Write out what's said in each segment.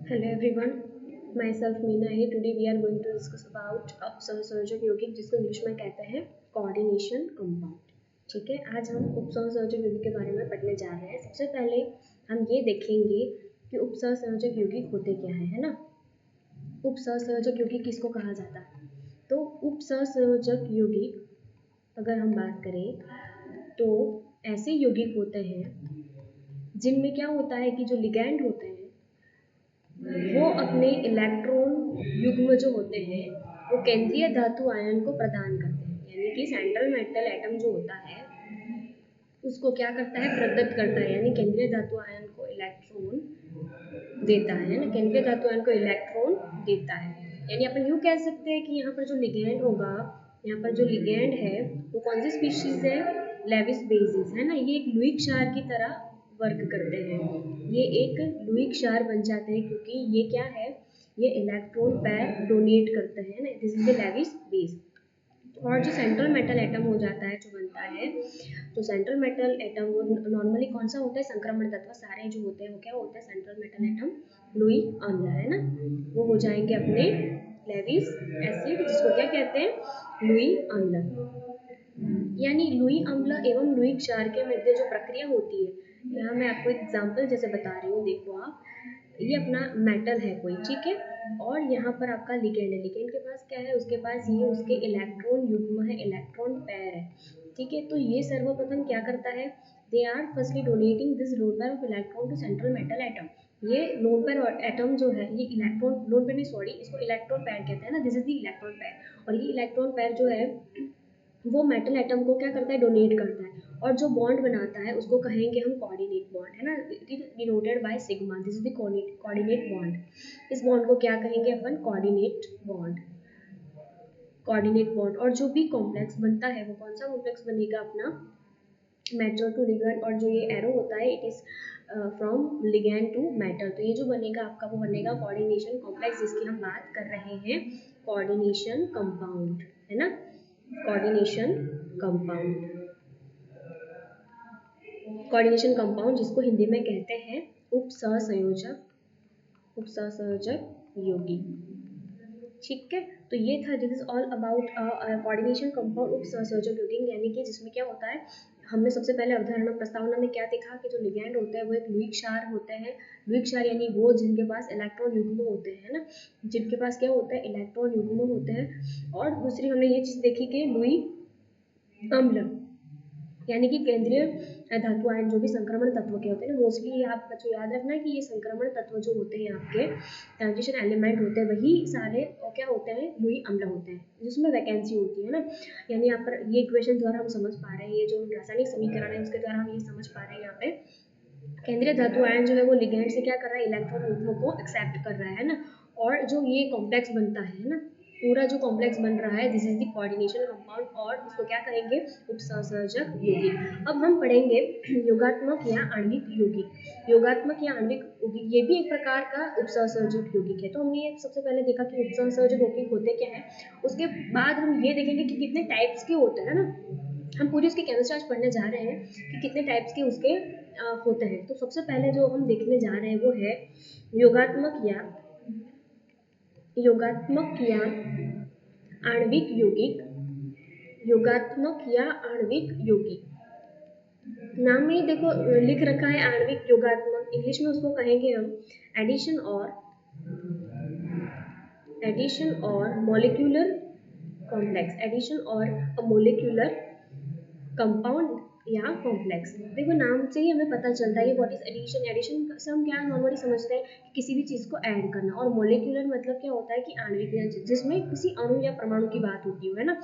Hello everyone, myself Meena here. Today we are going to discuss about उपसंयोजक यौगिक जिसको English में कहते हैं कोऑर्डिनेशन कंपाउंड। ठीक है, आज हम उपसंयोजक यौगिक के बारे में पढ़ने जा रहे हैं। सबसे पहले हम ये देखेंगे कि उपसंयोजक यौगिक होते क्या है ना। उपसंयोजक यौगिक किसको कहा जाता है? तो उपसंयोजक यौगिक अगर हम बात करें तो ऐसे यौगिक होते हैं जिनमें क्या होता है कि जो लिगैंड होते हैं वो अपने इलेक्ट्रॉन युग्म जो होते हैं वो केंद्रीय धातु आयन को प्रदान करते हैं, यानी कि सेंट्रल मेटल एटम जो होता है उसको क्या करता है, प्रदत्त करता है, यानी केंद्रीय धातु आयन को इलेक्ट्रॉन देता है ना, केंद्रीय धातु आयन को इलेक्ट्रॉन देता है। यानी अपन यूँ कह सकते हैं कि यहाँ पर जो लिगैंड होगा, यहाँ पर जो लिगैंड है वो कौन सी स्पीशीज है, लेविस बेसिस है ना। ये एक लुईक क्षार की तरह वर्क करते हैं, ये एक लुईक क्षार बन जाते हैं क्योंकि ये क्या है, ये इलेक्ट्रॉन पैर डोनेट करते हैं ना, this is the Lewis base. और जो सेंट्रल मेटल एटम हो जाता है जो बनता है, तो सेंट्रल मेटल एटम वो नॉर्मली कौन सा होता है, संक्रमण तत्व सारे जो होते हैं वो क्या होता है, सेंट्रल मेटल एटम लुई अम्ल है ना, वो हो जाएंगे अपने लेविस एसिड जिसको क्या कहते हैं, लुई अम्ल। यानी लुई अम्ल एवं लुई क्षार के मध्य जो प्रक्रिया होती है, यहाँ मैं आपको एग्जांपल जैसे बता रही हूँ, देखो आप, ये अपना मेटल है कोई, ठीक है, और यहाँ पर आपका लिगेंड है, लिगेंड के पास क्या है, उसके पास ये उसके इलेक्ट्रॉन युग्म है, इलेक्ट्रॉन पैर है, ठीक है। तो ये सर्वप्रथम क्या करता है, they are firstly donating this lone pair of electron to central metal atom. ये लोन पेयर एटम जो है, ये इलेक्ट्रॉन लोन पेयर नहीं, सॉरी, इसको इलेक्ट्रॉन पैर कहते हैं ना, this is the electron pair. और ये इलेक्ट्रॉन पैर जो है वो मेटल एटम को क्या करता है, डोनेट करता है, और जो बॉन्ड बनाता है उसको कहेंगे हम कोऑर्डिनेट बॉन्ड है ना, it is denoted by sigma, this is the coordinate bond. इस बॉन्ड को क्या कहेंगे अपन, कोऑर्डिनेट बॉन्ड, कोऑर्डिनेट बॉन्ड। और जो भी कॉम्प्लेक्स बनता है वो कौन सा कॉम्प्लेक्स बनेगा अपना, मेटल टू लिगैंड, और जो ये एरो होता है it is from ligand to metal, तो ये जो बनेगा आपका वो बनेगा कोऑर्डिनेशन कॉम्प्लेक्स, जिसकी हम बात कर रहे हैं कोऑर्डिनेशन कंपाउंड है ना, कोऑर्डिनेशन कंपाउंड, कोऑर्डिनेशन कंपाउंड जिसको हिंदी में कहते हैं उपसंयोजक, उपसंयोजक यौगिक। ठीक है, तो ये था, this is all about coordination compound उपसंयोजक यौगिक, यानी कि जिसमें क्या होता है, हमने सबसे पहले अवधारणा प्रस्तावना में क्या देखा कि जो लिगैंड होते हैं वो एक लुईक क्षार होते हैं, लुईक क्षार यानी वो जिनके पास इलेक्ट्रॉन युग्म होते हैं ना, जिनके पास क्या होता है, इलेक्ट्रॉन युग्म होते हैं। और दूसरी हमने ये चीज़ देखी कि लुई अम्ल यानी कि केंद्रीय धातु आयन जो भी संक्रमण तत्व के होते हैं ना, मोस्टली आप बच्चों याद रखना है कि ये संक्रमण तत्व जो होते हैं आपके ट्रांजिशन एलिमेंट होते हैं वही सारे क्या होते हैं, लुई अम्ल होते हैं, जिसमें वैकेंसी होती है ना। यानी यहाँ पर ये इक्वेशन द्वारा हम समझ पा रहे हैं, ये जो रासायनिक समीकरण है उसके द्वारा हम ये समझ पा रहे हैं, यहाँ पे केंद्रीय धातु आयन जो है वो लिगैंड से क्या कर रहा है, इलेक्ट्रॉन युग्मों को एक्सेप्ट कर रहा है ना, और जो ये कॉम्प्लेक्स बनता है ना, पूरा जो कॉम्प्लेक्स बन रहा है, this is the coordination compound, और इसको क्या कहेंगे, उपसंयोजक यौगिक। अब हम पढ़ेंगे योगात्मक या आणविक यौगिक। योगात्मक या आणविक यौगिक ये भी एक प्रकार का उपसंयोजक यौगिक है। तो हमने ये सबसे पहले देखा कि उपसंयोजक यौगिक होते क्या है, उसके बाद हम ये देखेंगे कि कितने टाइप्स के होते हैं ना, हम पूरी उसकी केमिस्ट्री आज पढ़ने जा रहे हैं कि कितने टाइप्स के उसके होते हैं। तो सबसे पहले जो हम देखने जा रहे हैं वो है योगात्मक या आणविक यौगिक, योगात्मक या आणविक यौगिक। नाम में ही देखो लिख रखा है आणविक योगात्मक, इंग्लिश में उसको कहेंगे हम एडिशन और मॉलिक्यूलर कॉम्प्लेक्स, एडिशन और मोलिकुलर कंपाउंड या कॉम्प्लेक्स। देखो नाम से ही हमें पता चलता है ये व्हाट इज एडिशन, एडिशन से हम क्या नॉर्मली समझते हैं कि किसी भी चीज़ को ऐड करना, और मोलिकुलर मतलब क्या होता है कि आणविक, जिसमें किसी अणु या परमाणु की बात होती है ना,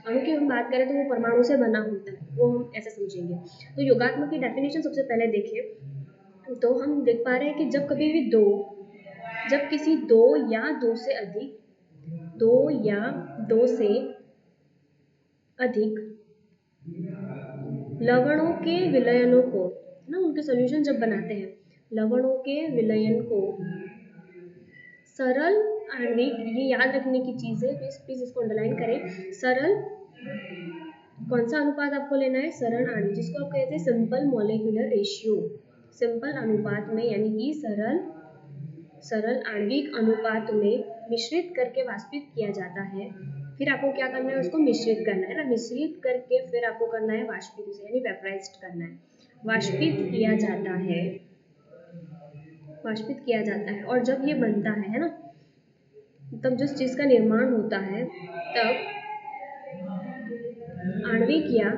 अणु की हम बात करें तो वो परमाणु से बना होता है, वो हम ऐसे समझेंगे। तो योगात्मक की डेफिनेशन सबसे पहले देखें तो हम देख पा रहे हैं कि जब कभी भी जब किसी दो या दो से अधिक लवणों के विलयनों को ना, उनके सॉल्यूशन जब बनाते हैं, लवणों के विलयन को सरल आणविक, ये याद रखने की चीज़ है, प्लीज प्लीज इसको अंडरलाइन करें, सरल, कौन सा अनुपात आपको लेना है, सरल आणविक, जिसको आप कहते हैं सिंपल मॉलिक्यूलर रेशियो, सिंपल अनुपात में, यानी कि सरल सरल आणविक अनुपात में मिश्रित करके वाष्पित किया जाता है। फिर आपको क्या करना है, उसको मिश्रित करना है ना, मिश्रित करके फिर आपको करना है वाष्पित, यानी वेपराइज्ड करना है। वाष्पित किया जाता है, वाष्पित किया जाता है। और जब ये बनता है ना, तब जिस चीज का निर्माण होता है तब आणविक या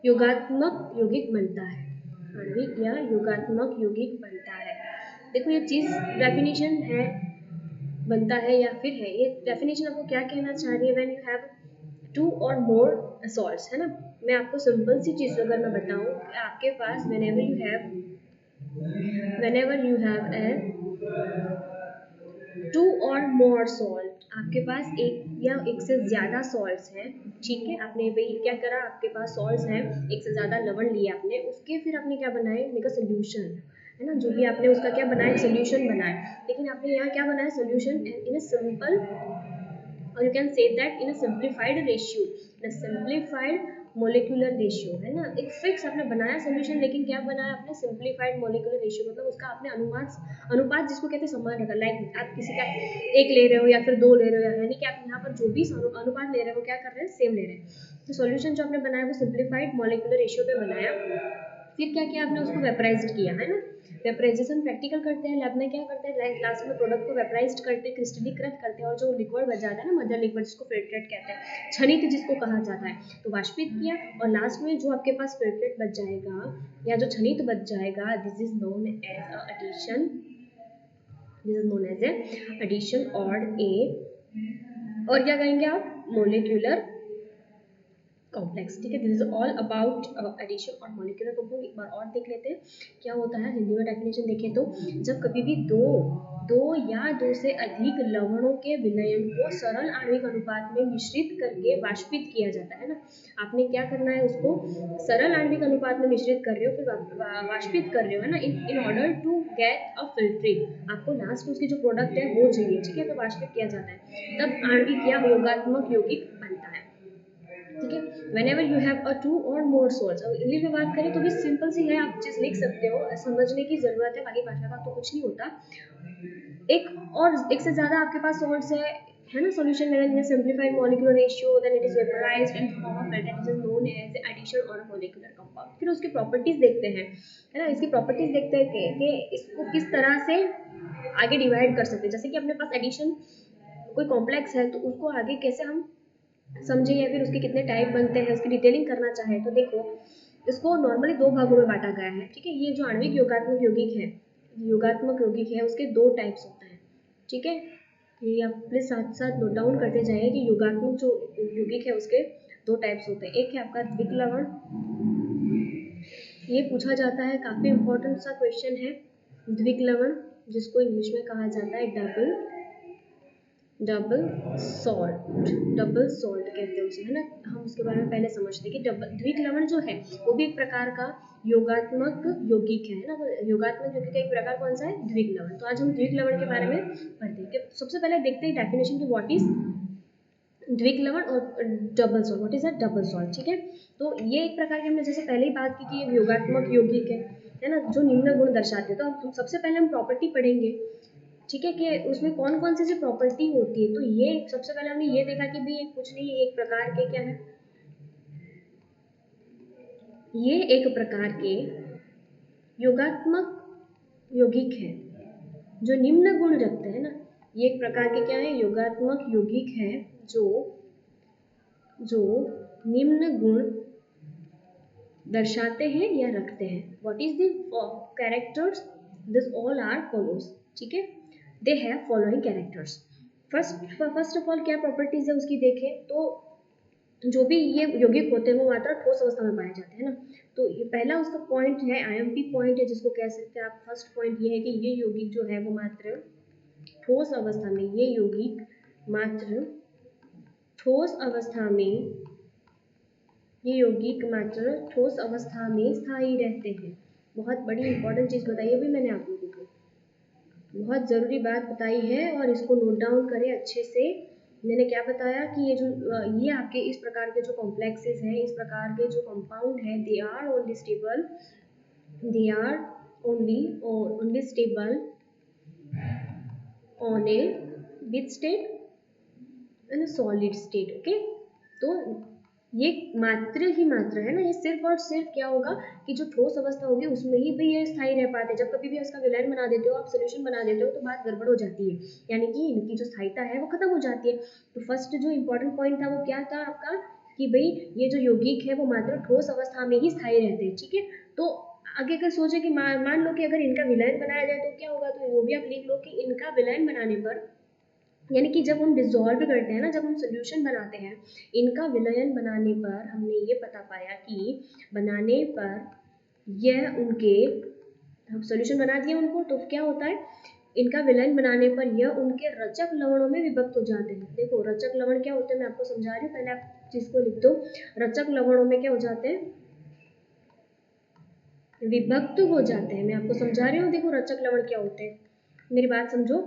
योगात्मक यौगिक बनता है। आणविक या योगात्मक यौगिक बनता है। देखो ये चीज डेफिनेशन है, बनता है या फिर है, ये डेफिनेशन आपको क्या कहना चाह रही है, व्हेन यू हैव टू और मोर सॉल्ट्स, है ना। मैं आपको सिंपल सी चीज अगर मैं बताऊं कि आपके पास whenever you have a two और मोर सॉल्ट, आपके पास एक या एक से ज़्यादा सॉल्ट्स हैं, ठीक है। आपने भाई क्या करा, आपके पास सॉल्ट्स हैं, एक से ज़्यादा लवण लिया आपने, उसके फिर आपने क्या बनाया, मेक अ सोल्यूशन, है ना। जो भी आपने उसका क्या बनाया, सोल्यूशन बनाया। लेकिन आपने यहाँ क्या बनाया, सोल्यूशन इन अ सिंपल, और you can say that in a simplified ratio, in a simplified molecular ratio, है ना। एक फिक्स आपने बनाया सोल्यूशन, लेकिन क्या बनाया आपने, सिंप्लीफाइड मोलिकुलर रेशियो, मतलब उसका आपने अनुपात जिसको कहते हैं समान रखा। लाइक आप किसी का एक ले रहे हो या फिर दो ले रहे हो, यानी कि आप यहाँ पर जो भी अनुपात ले रहे हो क्या कर रहे हैं, सेम ले रहे हैं। तो सोल्यूशन जो आपने बनाया वो सिंप्लीफाइड मोलिकुलर रेशियो पे बनाया। फिर क्या किया आपने, उसको वेपराइज्ड किया, है ना। वेपराइजेशन प्रैक्टिकल करते हैं, लैब में क्या करते हैं, लास्ट में प्रोडक्ट को वेपराइज्ड करते हैं, क्रिस्टलीकृत करते हैं, और जो लिक्विड बच जाता है ना, मदर लिक्विड, जिसको फिल्ट्रेट कहते हैं, क्षणिक जिसको कहा जाता है, तो वाष्पित किया। और लास्ट में जो आपके पास फिल्ट्रेट बच जाएगा या जो क्षणिक बच जाएगा, this is known as a addition, this is known as a addition और क्या कहेंगे आप, मोलिकुलर कॉम्प्लेक्स, ठीक है। This is all about addition और मॉलिक्यूलर कंपाउंड। एक बार और देख लेते हैं क्या होता है, हिंदी में डेफिनेशन देखें तो, जब कभी भी दो या दो से अधिक लवणों के विलयन को सरल आणविक अनुपात में मिश्रित करके वाष्पित किया जाता है ना। आपने क्या करना है, उसको सरल आणविक अनुपात में मिश्रित कर रहे हो, फिर वाष्पित कर रहे हो, है ना, in order to get a filtrate, आपको लास्ट में उसकी जो प्रोडक्ट है वो चाहिए, ठीक है। तो वाष्पित किया जाता है, तब आणविक या योगात्मक यौगिक बनता है, ठीक है। whenever you have a two or more source, और इंग्लिश में बात करें तो भी सिंपल सी है, आप चीज लिख सकते हो, समझने की जरूरत है, बाकी भाषा का तो कुछ नहीं होता। एक से ज्यादा आपके पास सोर्स है ना, सॉल्यूशन लेना, in simplified molecular ratio, then it is vaporised in form of filter, it is known as addition और मॉलिक्यूलर कंपाउंड। फिर उसकी प्रॉपर्टीज देखते हैं, है ना, इसकी प्रॉपर्टीज देखते हैं कि इसको किस तरह से आगे डिवाइड कर सकते हैं। जैसे कि अपने पास एडिशन कोई कॉम्प्लेक्स है, तो उसको आगे कैसे हम समझे, या फिर उसके कितने टाइप बनते हैं, उसकी डिटेलिंग करना चाहे तो देखो, इसको नॉर्मली दो भागों में बांटा गया है, ठीक है। ये जो आणविक योगात्मक यौगिक है उसके दो टाइप्स होते हैं, ठीक है। ये आप प्लीज साथ साथ नोट डाउन करते जाइए कि योगात्मक जो यौगिक है उसके दो टाइप्स होते हैं। एक है आपका द्विक लवण, ये पूछा जाता है, काफी इंपॉर्टेंट सा क्वेश्चन है। द्विक लवण जिसको इंग्लिश में कहा जाता है डबल सॉल्ट कहते हैं उसे, है ना। हम उसके बारे में पहले समझते हैं कि द्विक लवण जो है वो भी एक प्रकार का योगात्मक यौगिक है ना। तो योगात्मक यौगिक का एक प्रकार कौन सा है, द्विक लवण। तो आज हम द्विक लवण के बारे में पढ़ते हैं कि सबसे पहले देखते हैं डेफिनेशन की, व्हाट इज द्विक लवण और double salt, what is a double salt, ठीक है। तो ये एक प्रकार की, हमने जैसे पहले ही बात की कि ये योगात्मक यौगिक है ना, जो निम्न गुण दर्शाते हैं। तो हम सबसे पहले हम प्रॉपर्टी पढ़ेंगे, ठीक है, कि उसमें कौन कौन सी प्रॉपर्टी होती है। तो ये सबसे पहले हमने ये देखा कि भी ये कुछ नहीं, एक प्रकार के क्या है, ये एक प्रकार के योगात्मक यौगिक है जो निम्न गुण रखते हैं ना। ये एक प्रकार के क्या है, योगात्मक यौगिक है जो निम्न गुण दर्शाते हैं या रखते हैं। What is the characters, this all are follows, ठीक है। They have following characters. First of all क्या प्रॉपर्टीज है उसकी देखें तो, जो भी ये यौगिक होते हैं वो मात्र ठोस अवस्था में पाए जाते हैं ना। तो ये पहला उसका पॉइंट है, आईएमपी पॉइंट है जिसको कह सकते हैं आप। फर्स्ट पॉइंट ये है कि ये यौगिक जो है वो मात्र ठोस अवस्था में, ये यौगिक मात्र ठोस अवस्था में, ये यौगिक मात्र ठोस अवस्था में स्थायी रहते हैं। बहुत बड़ी इंपॉर्टेंट चीज बताई है भी मैंने आप लोगों को, बहुत ज़रूरी बात बताई है, और इसको नोट डाउन करें अच्छे से। मैंने क्या बताया कि ये आपके इस प्रकार के जो कॉम्प्लेक्सेस हैं, इस प्रकार के जो कंपाउंड हैं, they are only stable, they are only stable on a which state, in a solid state. Okay, तो ये मात्र ही मात्र है ना, ये सिर्फ और सिर्फ क्या होगा कि जो ठोस अवस्था होगी उसमें ही भी ये स्थायी रह पाते हैं। जब कभी भी इसका विलयन बना देते हो आप, सोल्यूशन बना देते हो, तो बात गड़बड़ हो जाती है, यानी कि इनकी जो स्थायिता है वो खत्म हो जाती है। तो फर्स्ट जो इंपॉर्टेंट पॉइंट था वो क्या था आपका, कि भाई ये जो यौगिक है वो मात्र ठोस अवस्था में ही स्थायी रहते हैं। ठीक है, तो आगे अगर सोचे कि मान लो कि अगर इनका विलयन बनाया जाए तो क्या होगा, तो वो भी आप लिख लो कि इनका विलयन बनाने पर, यानी कि जब हम डिसॉल्व करते हैं ना, जब हम सोल्यूशन बनाते हैं, इनका विलयन बनाने पर हमने ये पता पाया कि बनाने पर यह उनके, हम सोल्यूशन बना दिए उनको, तो क्या होता है, इनका विलयन बनाने पर यह उनके रचक लवणों में विभक्त हो जाते हैं। देखो रचक लवण क्या होते हैं, मैं आपको समझा रही हूँ, पहले आप चीज को लिख दो। रचक लवणों में क्या हो जाते हैं, विभक्त हो जाते हैं। मैं आपको समझा रही हूँ, देखो रचक लवण क्या होते हैं, मेरी बात समझो।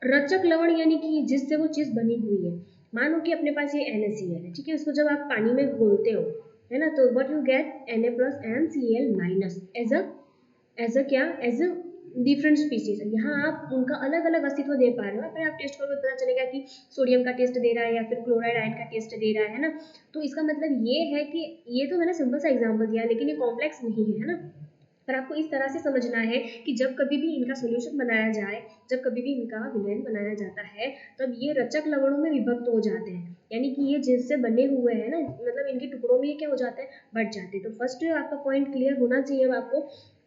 रचक लवण यानी कि जिससे वो चीज बनी हुई है। मानो कि अपने पास ये NaCl है, ठीक है, इसको जब आप पानी में घोलते हो, है ना, तो what you get Na plus and Cl minus as a क्या, एज अ डिफरेंट स्पीसीज। यहाँ आप उनका अलग अलग अस्तित्व दे पा रहे हो। फिर आप टेस्ट करोगे पता चलेगा कि सोडियम का टेस्ट दे रहा है या फिर क्लोराइड आयन का टेस्ट दे रहा है ना। तो इसका मतलब ये है कि ये तो मैंने सिंपल सा एग्जाम्पल दिया, लेकिन ये कॉम्प्लेक्स नहीं है ना। पर आपको इस तरह से समझना है कि जब कभी भी इनका सोल्यूशन बनाया जाए, जब कभी भी इनका विलयन बनाया जाता है, तब ये रचक लवणों में विभक्त हो जाते हैं, यानी कि ये जिससे बने हुए हैं ना, मतलब इनके टुकड़ों में ये क्या हो जाते हैं, बढ़ जाते हैं। तो फर्स्ट आपका पॉइंट क्लियर होना चाहिए। अब आपको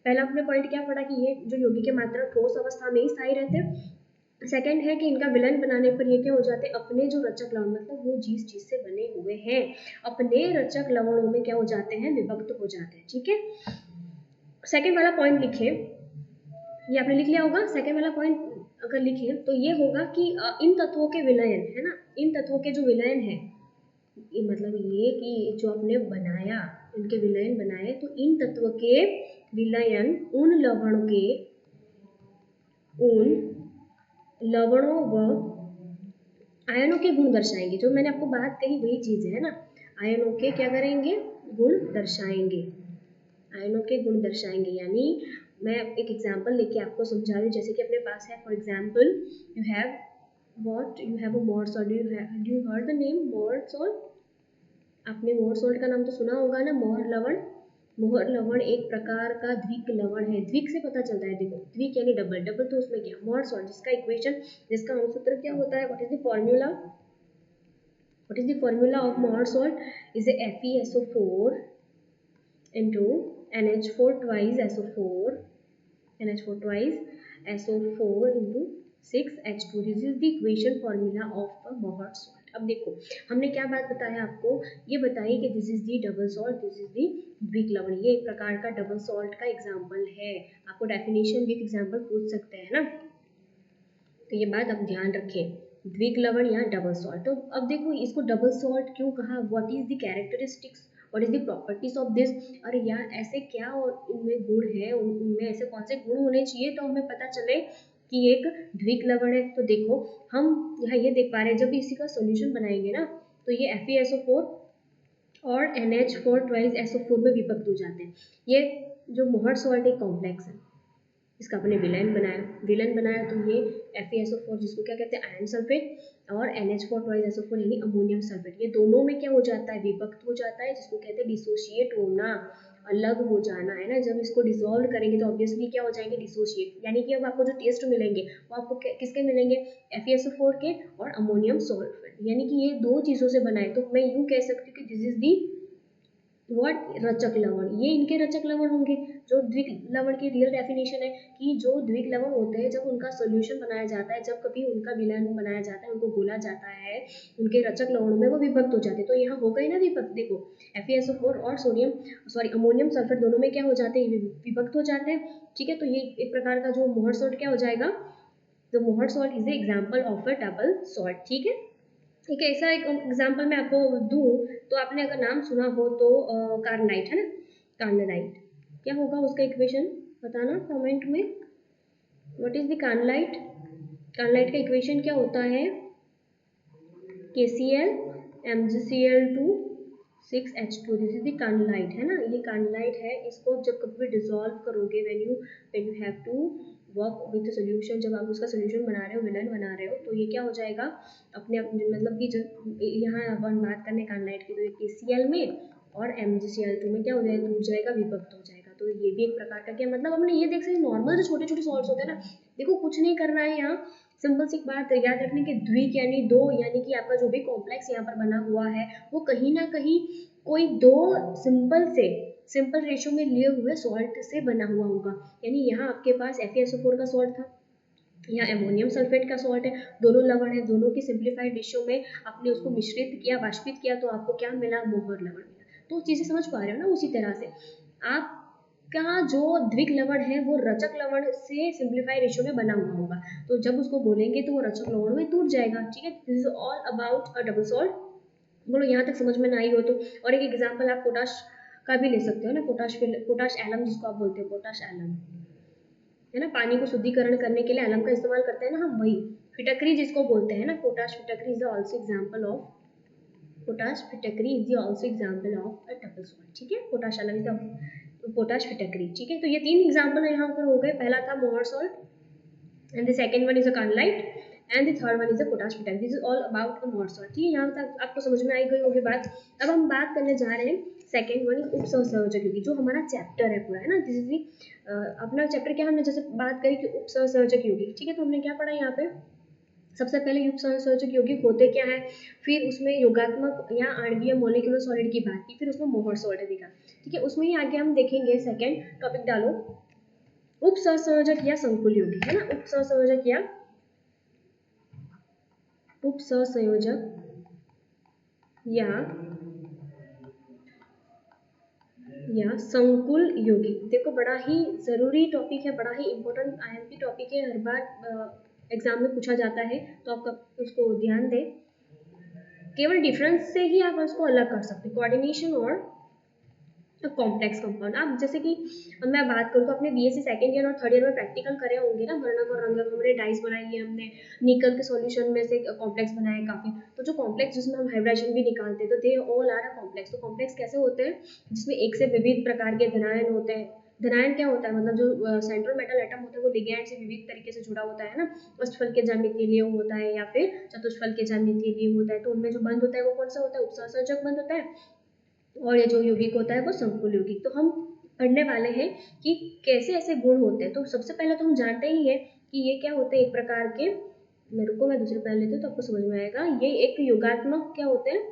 पहला अपने पॉइंट क्या पड़ा कि ये जो यौगिक के मात्रा ठोस अवस्था में ही स्थायी रहते हैं। सेकंड है कि इनका विलयन बनाने पर ये क्या हो जाते हैं, अपने जो रचक लवण, मतलब वो जिस चीज से बने हुए हैं, अपने रचक लवणों में क्या हो जाते हैं, विभक्त हो जाते हैं। ठीक है, सेकंड वाला पॉइंट लिखिए, ये आपने लिख लिया होगा। सेकंड वाला पॉइंट अगर लिखे तो ये होगा कि इन तत्वों के विलयन, है ना, इन तत्वों के जो विलयन है, ये मतलब ये कि जो आपने बनाया, इनके विलयन बनाए, तो इन तत्वों के विलयन उन लवणों व आयनों के गुण दर्शाएंगे। जो मैंने आपको बात कही वही चीज है ना, आयनों के क्या करेंगे, गुण दर्शाएंगे, आयनों के गुण दर्शाएंगे। यानी मैं एक एग्जांपल लेके आपको समझा रही हूँ, जैसे कि अपने पास है, for example you have what, you have a more salt, do you heard the name more salt, आपने मोर सॉल्ट का नाम तो सुना होगा ना, मोहर लवण। मोहर लवण एक प्रकार का द्विक लवण है, द्विक से पता चलता है, देखो द्विक यानी डबल, डबल तो उसमें क्या, मोहर सॉल्ट, जिसका इक्वेशन, जिसका अनुसूत्र क्या होता है, what is the formula, what is the formula of molar salt, is a FeSO4 into NH4 twice SO4, NH4 twice SO4 into 6H2, this is the equation formula of a Mohr salt। अब देखो हमने क्या बात बताया आपको, ये बताई कि this is the double salt, this is the द्विक लवण, ये एक प्रकार का डबल सॉल्ट का एग्जाम्पल है। आपको डेफिनेशन विद एग्जाम्पल पूछ सकते हैं ना, तो ये बात आप ध्यान रखें, द्विक लवण या डबल सॉल्ट। तो अब देखो इसको डबल सॉल्ट क्यों कहा, what is the characteristics, what is the properties of this. अरे यार ऐसे क्या और इनमें गुण है, उनमें ऐसे कौन से गुण होने चाहिए तो हमें पता चले कि एक द्विक लवण है। तो देखो हम यहाँ ये देख पा रहे हैं, जब इसी का सोल्यूशन बनाएंगे ना, तो ये FeSO4 और NH4 ट्वाइस SO4 में विभक्त हो जाते हैं। ये जो मोहर सॉल्ट एक कॉम्प्लेक्स है, इसका अपने विलयन बनाया तो ये FeSO4 जिसको क्या कहते हैं, आयरन सल्फेट, और NH4 ट्वाइस SO4 यानी अमोनियम सल्फेट, ये दोनों में क्या हो जाता है, विभक्त हो जाता है, जिसको कहते हैं डिसोशिएट होना, अलग हो जाना, है ना। जब इसको डिसॉल्व करेंगे तो ऑब्वियसली क्या हो जाएंगे, डिसोशिएट, यानी कि अब आपको जो टेस्ट मिलेंगे वो आपको किसके मिलेंगे, FeSO4 के और अमोनियम सल्फेट, यानी कि ये दो चीज़ों से बनाए। तो मैं यूँ कह सकती हूँ कि दिस इज दी व्हाट, रचक लवण, ये इनके रचक लवण होंगे। जो द्विक लवण की रियल डेफिनेशन है कि जो द्विक लवण होते हैं, जब उनका सॉल्यूशन बनाया जाता है, जब कभी उनका विलयन बनाया जाता है, उनको घोला जाता है, उनके रचक लवणों में वो विभक्त हो जाते हैं। तो यहाँ हो गए ना विभक्त, देखो FeSO4 और अमोनियम सल्फेट दोनों में क्या हो जाते हैं, विभक्त हो जाते हैं। ठीक है, तो ये एक प्रकार का जो मोहर सॉल्ट क्या हो जाएगा, तो मोहर salt is the example of a double salt. ठीक है, एक ऐसा एक एग्जांपल मैं आपको दूं, तो आपने अगर नाम सुना हो तो कार्नाइट, है ना, कार्नाइट क्या होगा उसका इक्वेशन बताना कमेंट में, what is the carnallite, carnallite का इक्वेशन क्या होता है, KCl MgCl2 6H2, this is the carnallite, है ना, ये कार्नलाइट है। इसको जब कभी डिसॉल्व करोगे, when you have to work with solution, जब आप उसका सोल्यूशन बना रहे हो, विलन बना रहे हो, तो ये क्या हो जाएगा अपने मतलब कि जब यहाँ अपन बात करने कार्नलाइट की, तो ये KCl में और MgCl2 में क्या हो जाएगा, टूट जाएगा, विभक्त हो जाएगा। तो ये भी एक प्रकार का क्या मतलब हमने ये देख सकते नॉर्मल जो छोटे छोटे सॉल्ट्स होते हैं ना, देखो कुछ नहीं करना है यहाँ, सिंपल सी बात याद रखने की, द्विक यानी दो, यानी कि आपका जो भी कॉम्प्लेक्स यहाँ पर बना हुआ है वो कहीं ना कहीं कोई दो सिंपल रेशियो में लिए हुए सॉल्ट से बना हुआ होगा। यानी यहाँ आपके पास FeSO4 का सॉल्ट था, यहाँ एमोनियम सल्फेट का सॉल्ट है, दोनों लवण है, दोनों की सिंप्लीफाइड रेशियो में आपने उसको मिश्रित किया, वाष्पित किया, तो आपको क्या मिला, मोहर लवण मिला। तो चीजें समझ पा रहे हो ना। उसी तरह से आपका जो द्विक लवण है वो रचक लवण से सिंप्लीफाइड रेशियो में बना हुआ होगा, तो जब उसको बोलेंगे तो वो रचक लवण में टूट जाएगा। ठीक है, this is all about a double salt. बोलो यहाँ तक समझ में ना आई हो तो। और एक एग्जाम्पल आप पोटाश का भी ले सकते हो ना, पोटाश एलम जिसको आप बोलते हो, पोटाश एलम, है ना, पानी को शुद्धिकरण करने के लिए एलम का इस्तेमाल करते हैं ना हम, वही फिटकरी जिसको बोलते हैं ना, पोटाश फिटकरी is also example of potash फिटकरी is also example of a double salt. ठीक है, पोटाश एलम इज पोटाश फिटकरी। ठीक है, तो ये तीन एग्जाम्पल यहाँ पर हो गए। पहला था Mohr salt and the second one is a carnallite and the third one is a potash फिटकरी। This is all about a Mohr salt. ठीक है, यहाँ तक आपको समझ में आई गई होगी बात। अब हम बात करने जा रहे हैं सेकंड वन इज उपसंयोजक युग्म, जो हमारा चैप्टर है पूरा, है ना, दिस इज अपना चैप्टर क्या हमने जैसे बात करी कि उपसंयोजक यौगिक। ठीक है, तो हमने क्या पढ़ा यहाँ पे, सबसे पहले उपसंयोजक यौगिक होते क्या है, फिर उसमें योगात्मक या आणवीय मोलिकुलर सॉलिड की बात की, फिर उसमें मोहर सॉल्ट दिखा। ठीक है, उसमें ही आगे हम देखेंगे सेकंड टॉपिक डालो, उपसंयोजक या संकुल यौगिक, है ना, उपसंयोजक या संकुल यौगिक। देखो बड़ा ही जरूरी टॉपिक है, बड़ा ही इंपॉर्टेंट IMP टॉपिक है, हर बार एग्जाम में पूछा जाता है, तो आप उसको ध्यान दें। केवल डिफरेंस से ही आप उसको अलग कर सकते हैं, कोऑर्डिनेशन और कॉम्प्लेक्स कंपाउंड। आप जैसे कि मैं बात करूँ तो अपने BSc सेकंड ईयर और थर्ड ईयर में प्रैक्टिकल करे होंगे ना, वर्णक और रंगक, हमने डाइस बनाई है, हमने निकल के सॉल्यूशन में से कॉम्प्लेक्स बनाए काफी। तो जो कॉम्प्लेक्स जिसमें हम हाइब्रिडेशन भी निकालते हैं, तो they all are a complex. तो कॉम्प्लेक्स कैसे होते हैं, जिसमें एक से विविध प्रकार के धनायन होते हैं। धनायन क्या होता है, मतलब जो सेंट्रल मेटल एटम होता है वो लिगैंड से विविध तरीके से जुड़ा होता है ना, अष्टफल के ज्यामितीय लिए होता है या फिर चतुष्फल के ज्यामितीय लिए होता है। तो उनमें जो बंध होता है वो कौन सा होता है, उपसंयोजक बंध होता है, और ये जो यौगिक होता है वो संकुल यौगिक। तो हम पढ़ने वाले हैं कि कैसे ऐसे गुण होते हैं। तो सबसे पहले तो हम जानते ही हैं कि ये क्या होते हैं, एक प्रकार के, मैं दूसरे पहले लेती हूँ तो आपको समझ में आएगा। ये एक योगात्मक क्या होते हैं,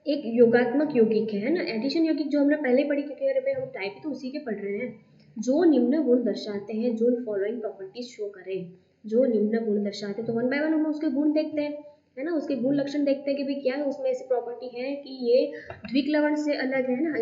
एक योगात्मक यौगिक है ना, एडिशन यौगिक जो हमने पहले पढ़ी, क्योंकि हम टाइप तो उसी के पढ़ रहे हैं। जो निम्न गुण दर्शाते हैं, जो फॉलोइंग प्रॉपर्टीज शो करें, जो निम्न गुण दर्शाते हैं, तो वन बाय वन हम उसके गुण देखते हैं, है ना, उसके गुण लक्षण देखते हैं कि भाई क्या है उसमें ऐसी प्रॉपर्टी है कि ये द्विक लवण से अलग है ना।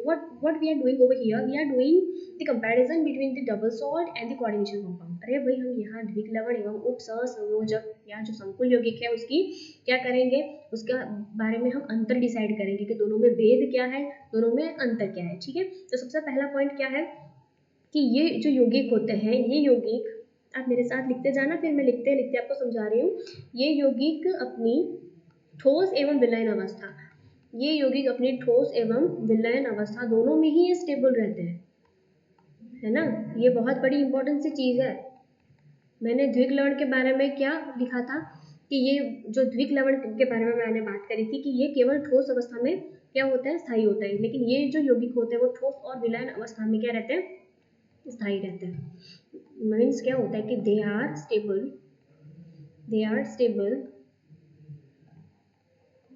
what we are doing over here, we are doing the comparison between the double salt and the coordination compound। अरे भाई हम यहाँ द्विक लवण एवं उपसंयोजक या जो संकुल यौगिक है उसकी क्या करेंगे, उसका बारे में हम अंतर डिसाइड करेंगे कि दोनों में भेद क्या है, दोनों में अंतर क्या है। ठीक है, तो सबसे पहला पॉइंट क्या है कि ये जो यौगिक होते हैं, ये यौगिक, आप मेरे साथ लिखते जाना, फिर मैं लिखते लिखते आपको समझा रही हूँ। ये यौगिक अपनी ठोस एवं विलयन अवस्था, ये यौगिक अपनी ठोस एवं विलयन अवस्था दोनों में ही स्टेबल रहते हैं, है ना। ये बहुत बड़ी इंपॉर्टेंट सी चीज है। मैंने द्विक लवण के बारे में क्या लिखा था कि ये जो द्विक लवण के बारे में मैंने बात करी थी कि ये केवल ठोस अवस्था में क्या होता है, स्थायी होता है, लेकिन ये जो यौगिक होते हैं वो ठोस और विलयन अवस्था में क्या रहते हैं, स्थायी रहते हैं। मीन्स क्या होता है कि they are stable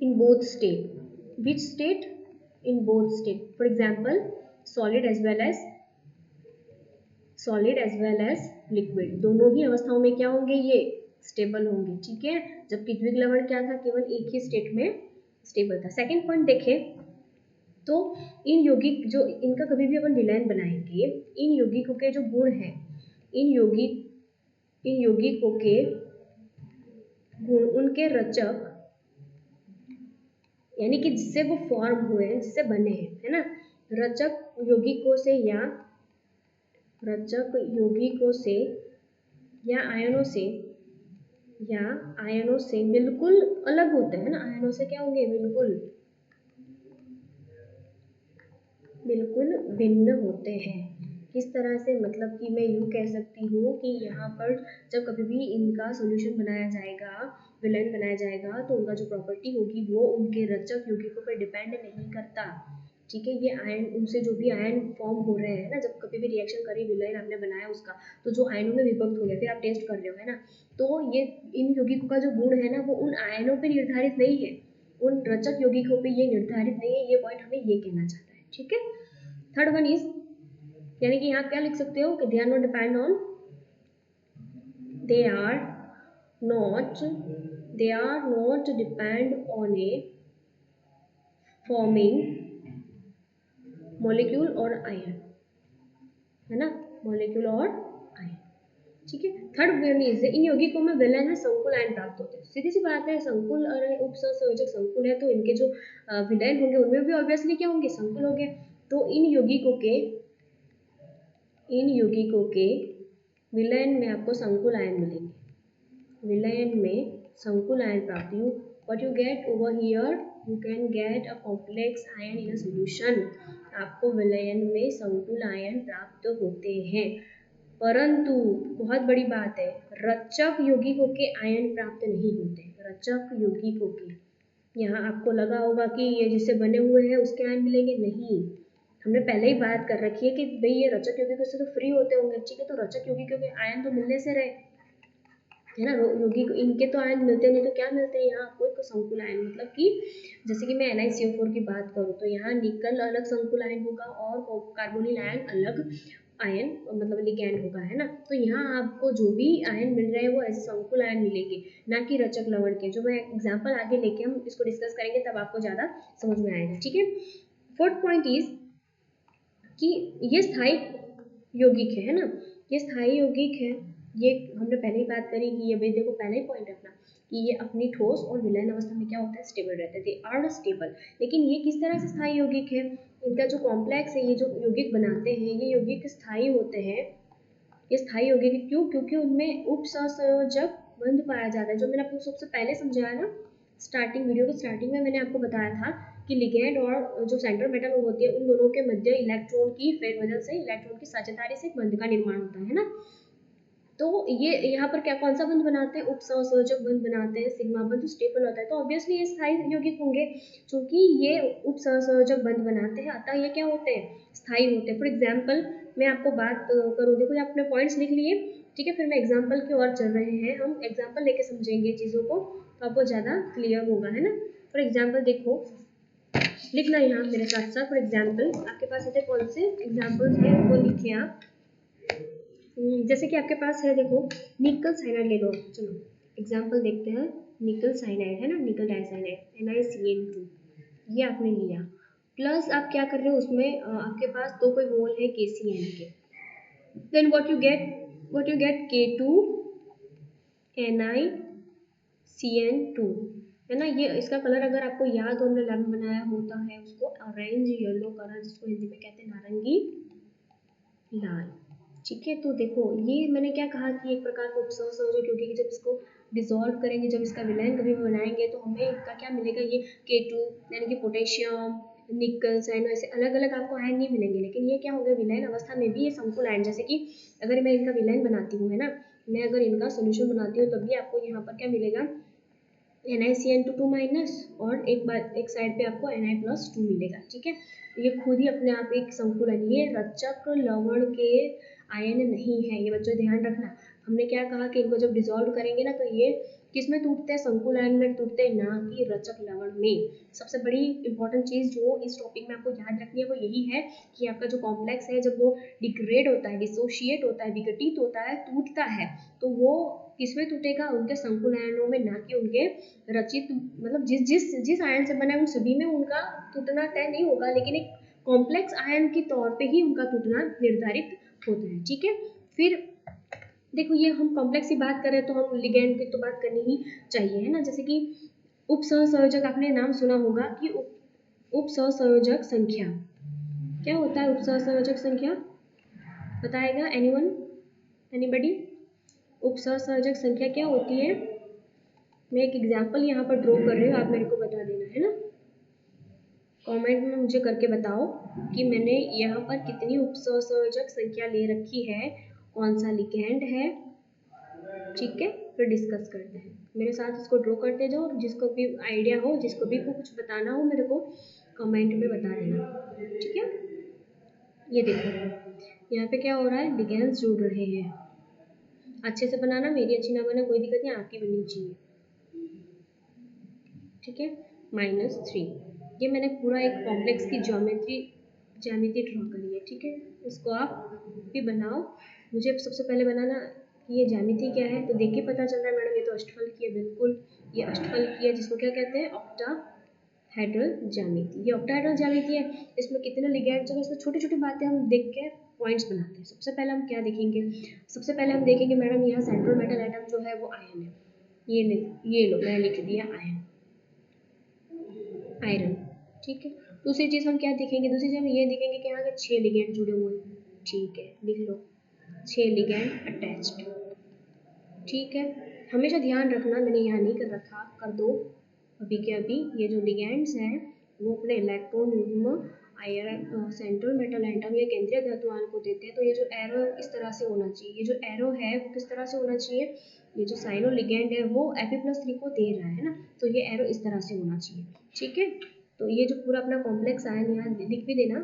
in both state, which state, in both state, for example solid as well as liquid, दोनों ही अवस्थाओं में क्या होंगे, ये स्टेबल होंगे। ठीक है, जबकि द्विक लवण क्या था, केवल एक ही स्टेट में स्टेबल था। सेकंड पॉइंट देखें तो इन यौगिक जो इनका कभी भी अपन विलयन बनाएंगे, इन यौगिकों के जो गुण हैं, इन यौगिकों के गुण, उनके रचक यानी कि जिससे वो फॉर्म हुए, जिससे बने हैं, है ना, रचक यौगिकों से या आयनों से या आयनों से बिल्कुल अलग होते हैं ना, आयनों से क्या होंगे, बिल्कुल भिन्न होते हैं। किस तरह से, मतलब कि मैं यूँ कह सकती हूँ कि यहाँ पर जब कभी भी इनका सॉल्यूशन बनाया जाएगा, विलेन बनाया जाएगा, तो उनका जो प्रॉपर्टी होगी वो उनके रचक यौगिकों पर डिपेंड नहीं करता। ठीक है, ये आयन, उनसे जो भी आयन फॉर्म हो रहे हैं ना, जब कभी भी रिएक्शन करी, विलेन आपने बनाया उसका, तो जो आयनों में विभक्त हो गया, फिर आप टेस्ट कर रहे हो, है ना, तो ये इन यौगिकों का जो गुण है ना, वो उन आयनों पर निर्धारित नहीं है, उन रचक यौगिकों पे ये निर्धारित नहीं है। ये पॉइंट हमें ये कहना चाहता है। ठीक है, थर्ड वन इज, यानी कि यहाँ क्या लिख सकते हो कि they are not depend on, they are not they are not depend on a forming molecule और आयन, है ना, मॉलिक्यूल और आयन। ठीक है, थर्ड वन इज, इन यौगिकों में विलेन में संकुल आयन प्राप्त होते हैं। सीधी सी बात है, संकुल और उपसंयोजक संकुल है, तो इनके जो विलेन होंगे उनमें भी ऑब्वियसली क्या होंगे, संकुल होंगे। तो इन यौगिकों के विलयन में आपको संकुल आयन मिलेंगे। विलयन में संकुल आयन प्राप्त, you what you get over here, you can get a complex ion in a solution. आपको विलयन में संकुल आयन प्राप्त होते हैं, परंतु बहुत बड़ी बात है, रचक यौगिकों के आयन प्राप्त नहीं होते। रचक यौगिकों के, यहाँ आपको लगा होगा कि ये जिससे बने हुए हैं उसके आयन मिलेंगे, नहीं। हमने पहले ही बात कर रखी है कि भाई ये रचक यौगिकों से तो फ्री होते होंगे। ठीक है, तो रचक यौगिकों के आयन तो मिलने से रहे, है ना, यौगिक इनके तो आयन मिलते नहीं, तो क्या मिलते हैं यहाँ आपको, एक संकुल आयन। मतलब कि जैसे कि मैं NiCO4 की बात करूँ, तो यहाँ निकल अलग संकुल आयन होगा और कार्बोनिल आयन अलग आयन, मतलब लिगैंड होगा, है ना। तो यहाँ आपको जो भी आयन मिल रहे हैं वो ऐसे संकुल आयन मिलेंगे, ना कि रचक लवण के। जो मैं एग्जाम्पल आगे लेके हम इसको डिस्कस करेंगे, तब आपको ज़्यादा समझ में आएगा। ठीक है, फोर्थ पॉइंट इज कि ये स्थायी यौगिक है ना, ये स्थायी यौगिक है। ये हमने पहले ही बात करी कि ये भाई देखो, पहले ही पॉइंट अपना कि ये अपनी ठोस और विलयन अवस्था में क्या होता है, स्टेबल रहते हैं, दे आर स्टेबल। लेकिन ये किस तरह से स्थायी यौगिक है, इनका जो कॉम्प्लेक्स है, ये जो यौगिक बनाते हैं, ये यौगिक स्थायी होते हैं। ये स्थायी यौगिक क्यों, क्योंकि उनमें उपसंयोजक बंध पाया जाता है। जो मैंने आपको सबसे पहले समझाया ना, स्टार्टिंग वीडियो के स्टार्टिंग में मैंने आपको बताया था कि लिगैंड और जो सेंट्रल मेटल होती है, उन दोनों के मध्य इलेक्ट्रॉन की फेरबदल से इलेक्ट्रॉन की साझेदारी से बंध का निर्माण होता है ना। तो ये यहाँ पर क्या, कौन सा बंध बनाते हैं, उपसंयोजक बंध बनाते हैं, सिग्मा बंध स्टेबल होता है, तो ऑब्वियसली ये स्थायी यौगिक होंगे। क्योंकि ये उपसंयोजक बंध बनाते हैं, अतः ये क्या होते हैं, स्थायी होते हैं। फॉर एग्जाम्पल मैं आपको बात करूँ, देखो आपने पॉइंट्स लिख लिए, ठीक है, फिर मैं एग्जाम्पल की ओर चल रहे हैं, हम एग्जाम्पल लेके समझेंगे चीज़ों को, तो आपको ज़्यादा क्लियर होगा, है ना। फॉर एग्जाम्पल देखो, लिखना यहाँ मेरे साथ साथ। फॉर एग्जाम्पल आपके पास ऐसे कौन से एग्जाम्पल्स हैं, वो लिखिए आप। जैसे कि आपके पास है, देखो निकल साइनाइड ले लो, चलो एग्जाम्पल देखते हैं। निकल साइनाइड है ना, निकल डाइसाइनाइड NiCN2, ये आपने लिया, प्लस आप क्या कर रहे हो उसमें, आपके पास दो कोई मोल है KCN के, then what you gate K2 NiCN2, है ना। ये इसका कलर अगर आपको याद हो, हमने लैब में बनाया होता है उसको, ऑरेंज येलो कलर, जिसको हिंदी में कहते हैं नारंगी लाल। ठीक है, तो देखो ये मैंने क्या कहा कि एक प्रकार का उपसंयोजक, क्योंकि जब इसको डिसॉल्व करेंगे, जब इसका विलयन कभी भी बनाएंगे, तो हमें इसका क्या मिलेगा, ये K2 यानी कि पोटेशियम, निकल, साइनो, ऐसे अलग अलग आपको आयन नहीं मिलेंगे। लेकिन ये क्या हो गया, विलयन अवस्था में भी ये संकुल आयन, जैसे कि अगर मैं इनका विलयन बनाती हूँ, है ना, मैं अगर इनका सोल्यूशन बनाती हूँ, तभी आपको यहाँ पर क्या मिलेगा, NiCN2 माइनस, और एक साइड पे आपको Na+2 मिलेगा। ठीक है, ये खुद ही अपने आप एक संकुलन, ये रचक लवण के आयन नहीं है, ये बच्चों ध्यान रखना। हमने क्या कहा कि इनको जब डिसॉल्व करेंगे ना, तो ये किस में टूटते हैं, संकुल आयन में टूटते हैं, ना कि रचक लवण में। सबसे बड़ी इंपॉर्टेंट चीज़ जो इस टॉपिक में आपको याद रखनी है वो यही है कि आपका जो कॉम्प्लेक्स है, जब वो डिग्रेड होता है, डिसोशिएट होता है, विघटित होता है, टूटता है, तो वो किसमें टूटेगा, उनके संकुल आयनों में, ना कि उनके रचित, मतलब जिस जिस जिस आयन से बना है उन सभी में उनका टूटना तय नहीं होगा, लेकिन एक कॉम्प्लेक्स आयन के तौर पे ही उनका टूटना निर्धारित होता है। ठीक है, फिर देखो ये हम कॉम्प्लेक्स की बात करें तो हम लिगैंड की तो बात करनी ही चाहिए, है ना। जैसे कि उपसहसंयोजक, आपने नाम सुना होगा कि उपसहसंयोजक संख्या क्या होता है, उपसहसंयोजक संख्या बताएगा एनीवन, एनीबडी, उपसहसंयोजक संख्या क्या होती है। मैं एक एग्जाम्पल यहाँ पर ड्रॉ कर रही हूँ, आप मेरे को बता देना है ना, कमेंट में मुझे करके बताओ कि मैंने यहाँ पर कितनी उपसंयोजक संख्या ले रखी है, कौन सा लिगेंड है। ठीक है, फिर डिस्कस करते हैं, मेरे साथ इसको ड्रॉ करते जाओ, जिसको भी आइडिया हो, जिसको भी कुछ बताना हो मेरे को कमेंट में बता देना। ठीक है, ये देखो यहाँ पे क्या हो रहा है, लिगेंड्स जुड़ रहे हैं। अच्छे से बनाना, मेरी अच्छी ना बने कोई दिक्कत नहीं, आपकी बननी चाहिए। ठीक है, -3, ये मैंने पूरा एक कॉम्प्लेक्स की ज्यामिति ड्रॉ करी है। ठीक है, इसको आप भी बनाओ। मुझे सबसे पहले बनाना कि ये ज्यामिति क्या है, तो देख के पता चल रहा है मैडम ये तो अष्टफल की है। बिल्कुल, ये अष्टफल की है, जिसको क्या कहते हैं, ऑक्टाहेड्रल ज्यामिति। ये ऑक्टाहेड्रल ज्यामिति है, इसमें कितने लिगेंड्स हैं, इसमें छोटी छोटी बातें हम देख के पॉइंट्स बनाते हैं। सबसे पहले हम क्या देखेंगे, सबसे पहले हम देखेंगे मैडम यहाँ सेंट्रल मेटल एटम जो है वो आयन है। ये लो मैंने लिख दिया आयरन। ठीक है, दूसरी चीज़ हम क्या देखेंगे, दूसरी चीज़ हम ये देखेंगे कि यहाँ के 6 लिगेंड जुड़े हुए हैं। ठीक है, लिख लो 6 लिगेंड अटैच्ड। ठीक है, हमेशा ध्यान रखना, मैंने यहाँ नहीं कर रखा, कर दो अभी के अभी। ये जो लिगेंड्स हैं वो अपने इलेक्ट्रॉन युग्म आयरन सेंट्रल मेटल एटम या केंद्रीय धातु आयन को देते हैं। तो ये जो एरो इस तरह से होना चाहिए, ये जो एरो है वो किस तरह से होना चाहिए, ये जो साइनो लिगेंड है वो Fe+3 को दे रहा है ना, तो ये एरो इस तरह से होना चाहिए। ठीक है, तो ये जो पूरा अपना कॉम्प्लेक्स आयन यहाँ लिख भी देना,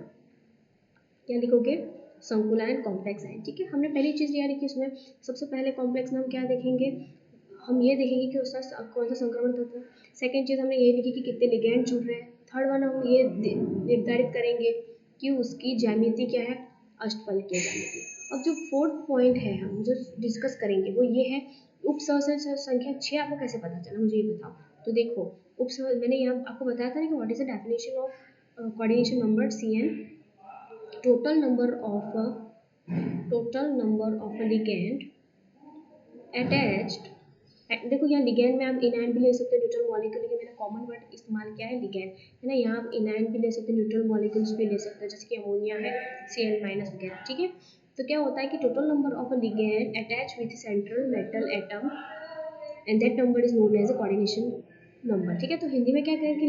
क्या लिखोगे, संकुलायन कॉम्प्लेक्स आयन। ठीक है, हमने पहली चीज़ याद रखी उसमें, सबसे पहले कॉम्प्लेक्स में हम क्या देखेंगे, हम ये देखेंगे कि उसका कौन सा संक्रमण तत्व है। सेकेंड चीज़ हमने ये लिखी कि कितने लिगेंड जुड़ रहे हैं। थर्ड वन हम ये निर्धारित करेंगे कि उसकी ज्यामिति क्या है, अष्टफल की ज्यामिति। अब जो फोर्थ पॉइंट है हम जो डिस्कस करेंगे वो ये है, उपसंयोजक संख्या 6 आपको कैसे पता चला, मुझे ये बताओ। तो देखो मैंने यहाँ आपको बताया था ना कि what is the definition of coordination number, CN total number of a ligand attached। देखो यहाँ लिगैंड में आप इनायन भी ले सकते हो, न्यूट्रल मॉलिक्यूल की मैंने कॉमन वर्ड इस्तेमाल किया है लिगैंड, है ना। यहाँ आप इनायन भी ले सकते हो, न्यूट्रल मॉलिक्यूल्स भी ले सकते हो, जैसे कि अमोनिया है, Cl- वगैरह। ठीक है, तो क्या होता है कि total number of a ligand attach with central metal atom and that number is known as a coordination number. ठीक है, तो हिंदी में क्या कहें कि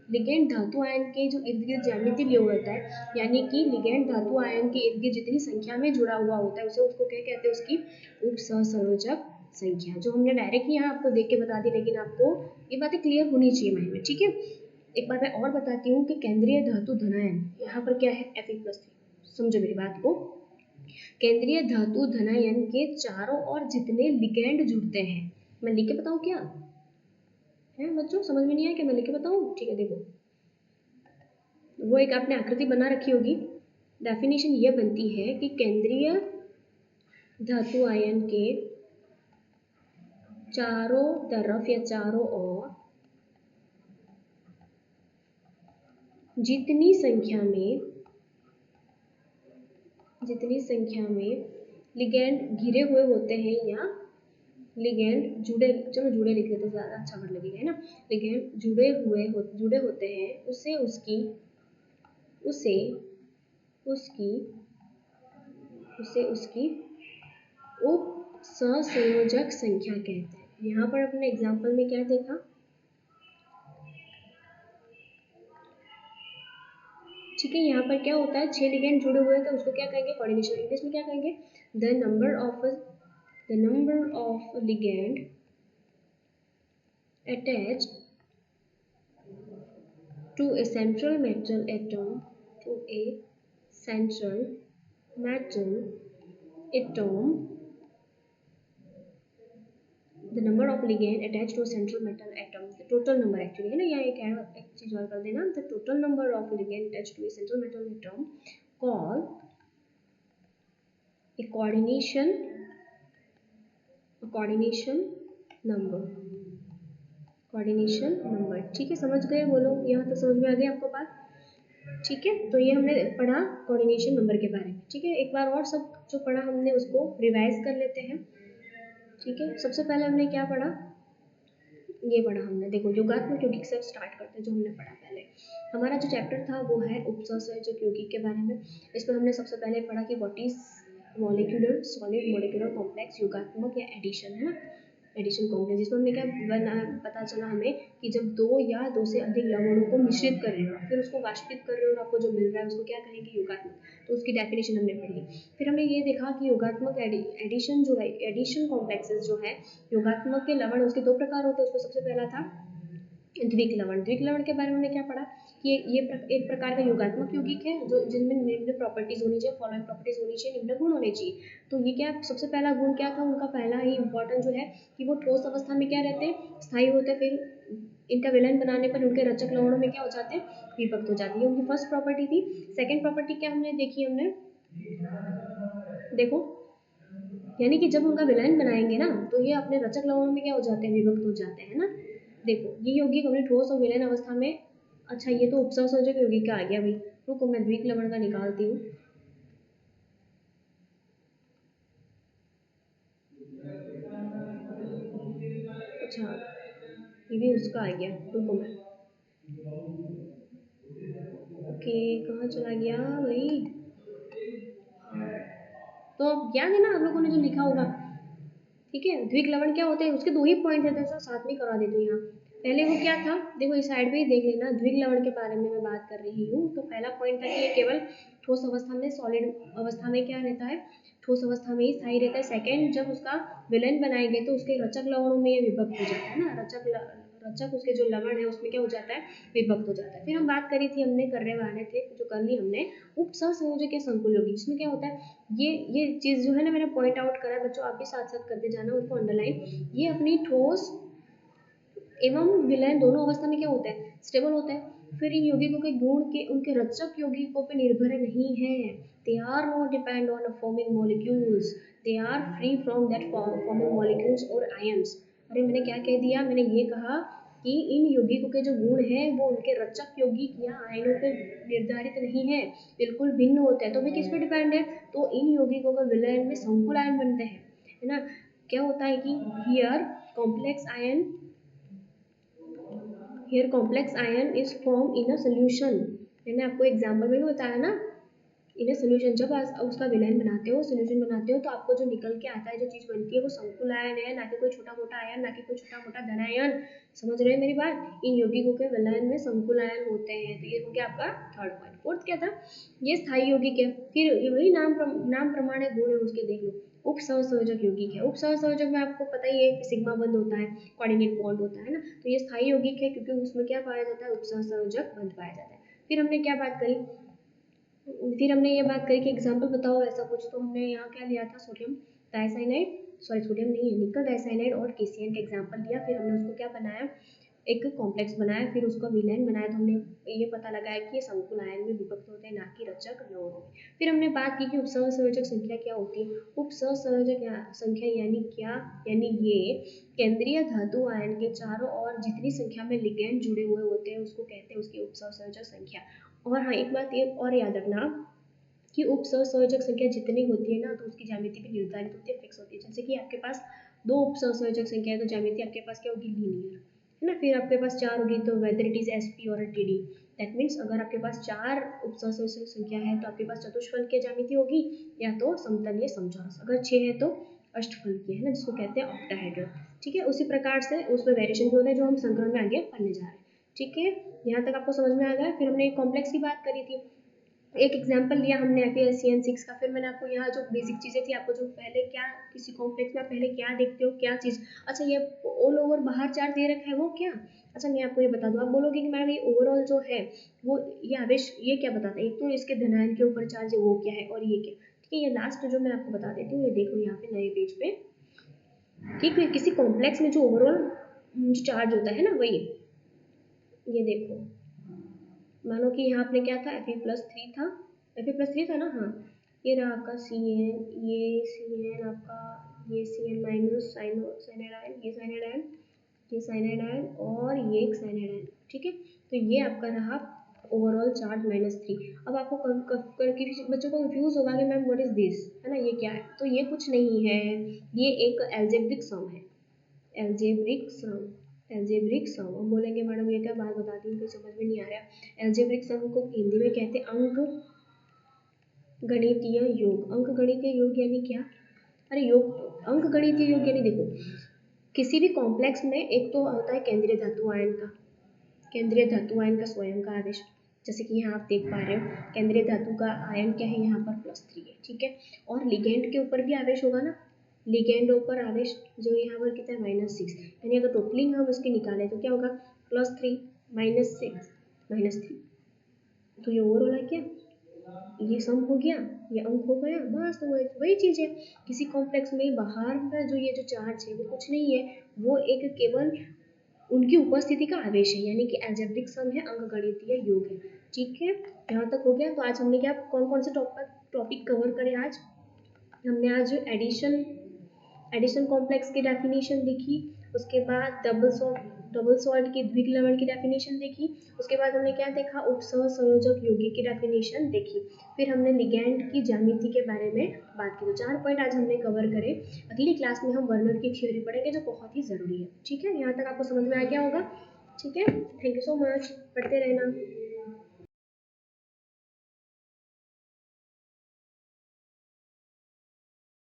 लिगैंड धातु आयन के जो इर्द गिर्द ज्यामिति लिए होता है, यानी कि लिगैंड धातु आयन के इर्द गिर्द जितनी संख्या में जुड़ा हुआ होता है उसको क्या कहते हैं, उसकी उपसंयोजक संख्या। जो हमने डायरेक्ट यहाँ आपको देख के बता दी, लेकिन आपको ये बातें क्लियर होनी चाहिए माइंड में। ठीक है, एक बार मैं और बताती हूँ कि केंद्रीय धातु धनायन यहाँ पर क्या है, Fe+3। समझो मेरी बात को, केंद्रीय धातु धनायन के चारों ओर जितने लिगैंड जुड़ते हैं, मैं लिख के बताऊँ क्या है बच्चों, समझ में नहीं आया क्या, मैं लिख के बताऊँ। ठीक है, देखो वो एक आपने आकृति बना रखी होगी। डेफिनेशन ये बनती है कि केंद्रीय धातु आयन के चारों तरफ या चारों ओर जितनी संख्या में लिगैंड घिरे हुए होते हैं या लिगैंड जुड़े, चलो जुड़े लिख लेते ज़्यादा अच्छा वर्ड लगेगा, है ना। लिगैंड जुड़े होते हैं, उसे उसकी उपसंयोजक संख्या कहते हैं। यहाँ पर अपने एग्जाम्पल में क्या देखा, ठीक है, यहाँ पर क्या होता है, 6 लिगैंड जुड़े हुए हैं तो उसको क्या कहेंगे, कोऑर्डिनेशन। इंग्लिश में क्या कहेंगे, the number of ligand attached to a central metal atom the number of ligand attached to a central metal atom, the total number actually, है ना। यहाँ एक चीज और कर देना, the total number of ligand attached to a central metal atom called a coordination number। ठीक है, समझ गए, बोलो यहाँ तक समझ में आ गई आपको बात। ठीक है, तो ये हमने पढ़ा कोऑर्डिनेशन नंबर के बारे में। ठीक है, एक बार और सब जो पढ़ा हमने उसको रिवाइज कर लेते हैं। ठीक है, सबसे पहले हमने क्या पढ़ा, ये पढ़ा हमने, देखो योगात्मक यौगिक से स्टार्ट करते हैं। जो हमने पढ़ा पहले, हमारा जो चैप्टर था वो है उपसंयोजक यौगिक के बारे में। इसमें हमने सबसे पहले पढ़ा कि what is molecular solid molecular complex, योगात्मक या एडिशन, है ना। एडिशन कॉम्प्लेक्स, जिसमें हमने क्या बना पता चला हमें कि जब दो या दो से अधिक लवणों को मिश्रित कर रहे हो फिर उसको वाष्पित कर रहे हो और आपको जो मिल रहा है उसको क्या कहेंगे, योगात्मक। तो उसकी डेफिनेशन हमने पढ़ी। फिर हमने ये देखा कि योगात्मक एडिशन जो है, एडिशन कॉम्प्लेक्सेस जो है योगात्मक के लवण, उसके दो प्रकार होते हैं। उसमें सबसे पहला था द्विक लवण। द्विक लवण के बारे में हमने क्या पढ़ा कि ये एक प्रकार का योगात्मक यौगिक है जो जिनमें निम्न प्रॉपर्टीज होनी चाहिए, फॉलोइंग प्रॉपर्टीज होनी चाहिए, निम्न गुण होने चाहिए। तो ये क्या, सबसे पहला गुण क्या था उनका, पहला ही इंपॉर्टेंट जो है कि वो ठोस अवस्था में क्या रहते हैं, स्थायी होते हैं। फिर इनका विलयन बनाने पर उनके रचक लवणों में क्या हो जाते हैं, विभक्त हो जाती है। उनकी फर्स्ट प्रॉपर्टी थी। सेकेंड प्रॉपर्टी क्या हमने देखी, हमने देखो, यानी कि जब उनका विलयन बनाएंगे ना तो ये अपने रचक लवणों में क्या हो जाते हैं, विभक्त हो जाते हैं ना। देखो ये यौगिक अपने ठोस और विलयन अवस्था में, अच्छा ये तो उपसंयोजक यौगिक का आ गया भाई, रुको मैं द्विक लवण का निकालती हूँ। अच्छा ये भी उसका आ गया, रुको मैं, ओके कहाँ चला गया भाई। तो अब याद है ना आप लोगों ने जो लिखा होगा, ठीक है। द्विक लवण क्या होते हैं, उसके दो ही पॉइंट रहते हैं, तो साथ में करा देती हूँ यहाँ। पहले वो क्या था, देखो इस साइड पे ही देख लेना, द्विक लवण के बारे में मैं बात कर रही हूँ। तो पहला पॉइंट था कि ये केवल ठोस अवस्था में, सॉलिड अवस्था में क्या रहता है, ठोस अवस्था में ही स्थायी रहता है। सेकंड, जब उसका विलयन बनाएंगे तो उसके रचक लवणों में ये विभक्त हो जाता है ना, रचक उसके जो लवण है उसमें क्या हो जाता है, विभक्त हो जाता है। फिर हम बात करी थी, हमने करने वाले थे जो कर ली हमने, उपसंयोजक या संकुल यौगिक, जिसमें क्या होता है, ये चीज़ जो है ना मैंने पॉइंट आउट करा है बच्चों, आप भी साथ साथ करते जाना, उसको अंडरलाइन। ये अपनी ठोस एवं विलयन दोनों अवस्था में क्या होता है, स्टेबल होता है। फिर इन यौगिकों के गुण के उनके रचक यौगिकों पर निर्भर नहीं है। They are not depend on forming molecules, they are free from that forming molecules और आयंस। अरे मैंने क्या कह दिया, मैंने ये कहा कि इन यौगिकों के जो गुण हैं वो उनके रचक यौगिक या आयनों पे निर्धारित नहीं है, बिल्कुल भिन्न होते हैं। तो वे किस पे डिपेंड है, तो इन यौगिकों का विलयन में संकुल आयन बनते हैं, है ना। क्या होता है कि here complex ion, here complex ion is formed in a solution। मैंने आपको एग्जाम्पल में भी बताया ना, इन ए सोल्यूशन, जब आप उसका विलयन बनाते हो, सोल्यूशन बनाते हो, तो आपको जो निकल के आता है, जो चीज़ बनती है वो संकुल आयन है, ना कि कोई छोटा मोटा आयन, ना कि कोई छोटा मोटा धन आयन। समझ रहे हैं मेरी बात, इन यौगिकों के विलयन में संकुल आयन होते हैं। तो ये हो गया आपका थर्ड पॉइंट। फोर्थ क्या था, ये स्थायी यौगिक है। फिर वही नाम प्रमाण गुण है उसके, देख लो, उपसंयोजक यौगिक है। उपसंयोजक में आपको पता ही है कि सिग्मा बंध होता है, कोऑर्डिनेट बॉन्ड होता है ना। तो ये स्थायी यौगिक है क्योंकि उसमें क्या पाया जाता है, उपसंयोजक बंध पाया जाता है। फिर हमने क्या बात करी, फिर हमने ये बात करी कि एग्जाम्पल बताओ ऐसा कुछ। तो हमने यहाँ क्या लिया था, सोडियम डाइसाइनाइड, सॉरी सोडियम नहीं है, निकल डाइसाइनाइड और केसीएन का एग्जाम्पल लिया। फिर हमने उसको क्या बनाया, एक कॉम्प्लेक्स बनाया, फिर उसका विलयन बनाया। तो हमने ये पता लगाया कि ये संकुल आयन में विभक्त होते हैं, ना कि रचक लवणों में। फिर हमने बात की कि उपसंयोजक संख्या क्या होती है। उपसंयोजक संख्या यानी क्या, यानी ये केंद्रीय धातु आयन के चारों ओर जितनी संख्या में लिगेंड जुड़े हुए होते हैं उसको कहते हैं उसकी उपसंयोजक संख्या। और हाँ एक बात ये और याद रखना कि उपसंयोजक संख्या जितनी होती है ना तो उसकी ज्यामिति भी निर्धारित होती है, फिक्स होती है। जैसे कि आपके पास दो उपसंयोजक संख्या है तो ज्यामिति आपके पास क्या होगी, लीनियर, है ना। फिर आपके पास चार होगी तो वेदर इट इज एसपी और टीडी, दैट मीन्स अगर आपके पास चार उपसंयोजक संख्या है तो आपके पास चतुष्फल की ज्यामिति होगी या तो समतलीय समचौरस, अगर 6 है तो अष्टफल की, है ना, जिसको कहते हैं ऑक्टाहेड्रल। ठीक है, उसी प्रकार से उसमें वेरिएशन भी होता है जो हम संक्रमण में आगे पढ़ने जा रहे हैं। ठीक है, यहाँ तक आपको समझ में आ गया। फिर हमने एक कॉम्प्लेक्स की बात करी थी, एक एग्जांपल लिया हमने FeCN6 का। फिर मैंने आपको यहाँ जो बेसिक चीज़ें थी, आपको जो पहले क्या, किसी कॉम्प्लेक्स में पहले क्या देखते हो, क्या चीज़, अच्छा ये ऑल ओवर बाहर चार्ज दे रखा है वो क्या, अच्छा मैं आपको ये बता दूँ, आप बोलोगे कि मैडम ये ओवरऑल जो है वो ये आवेश ये क्या बताता है, एक तो इसके धनायन के ऊपर चार्ज है वो क्या है और ये क्या। ठीक है, ये लास्ट जो मैं आपको बता देती हूँ, ये देखो यहाँ पे नए पेज पे। ठीक है, किसी कॉम्प्लेक्स में जो ओवरऑल चार्ज होता है ना वही, ये देखो, मानो कि यहाँ आपने क्या था, Fe+3 था, Fe+3 था ना, हाँ ये रहा आपका CN, ये CN आपका, ये CN माइनस साइनाइड आयन, ये साइनाइड आयन, ये साइनाइड आयन और ये एक साइनाइड आयन। ठीक है, तो ये आपका रहा ओवरऑल चार्ज -3। अब आपको किसी बच्चों को कंफ्यूज होगा कि मैम व्हाट इज दिस, है ना, ये क्या है। तो ये कुछ नहीं है, ये एक एल्जेब्रिक सम है, एल्जेब्रिक सम, एल्जेब्रिक सम। हम बोलेंगे मैडम ये क्या बात बताती है, कोई समझ में नहीं आ रहा। एल्जेब्रिक सम को हिंदी में कहते हैं अंक गणितीय योग। अंक गणितीय योग यानी क्या, अरे योग, अंक गणितीय योग यानी देखो किसी भी कॉम्प्लेक्स में एक तो होता है केंद्रीय धातु आयन का, केंद्रीय धातु आयन का स्वयं का आवेश, जैसे कि यहाँ आप देख पा रहे हो केंद्रीय धातु का आयन क्या है, यहाँ पर +3 है, ठीक है। और लिगेंड के ऊपर भी आवेश होगा ना, लिगेंड ऊपर आवेश जो यहाँ पर कितना है -6, यानी अगर टोटलिंग हम इसकी निकालें तो क्या होगा +3 -6 -3, तो ये ओवरऑल है क्या, ये सम हो गया, ये अंक हो गया, बस तो वही चीज़ है। किसी कॉम्प्लेक्स में बाहर का जो ये जो चार्ज है वो कुछ नहीं है, वो एक केवल उनकी उपस्थिति का आवेश है, यानी कि अलजेब्रिक सम है, अंकगणितीय योग है, ठीक है। यहाँ तक हो गया। तो आज हमने क्या कौन कौन से टॉपिक कवर करे, आज हमने आज एडिशन कॉम्प्लेक्स की डेफिनेशन देखी, उसके बाद डबल सॉल्ट की द्विक लवण की डेफिनेशन देखी, उसके बाद हमने क्या देखा उपसहसंयोजक यौगिक की डेफिनेशन देखी, फिर हमने लिगैंड की ज्यामिति के बारे में बात की। तो 4 पॉइंट आज हमने कवर करे। अगली क्लास में हम वर्नर की थ्योरी पढ़ेंगे जो बहुत ही ज़रूरी है, ठीक है। यहाँ तक आपको समझ में आ गया होगा, ठीक है। थैंक यू सो मच, पढ़ते रहना।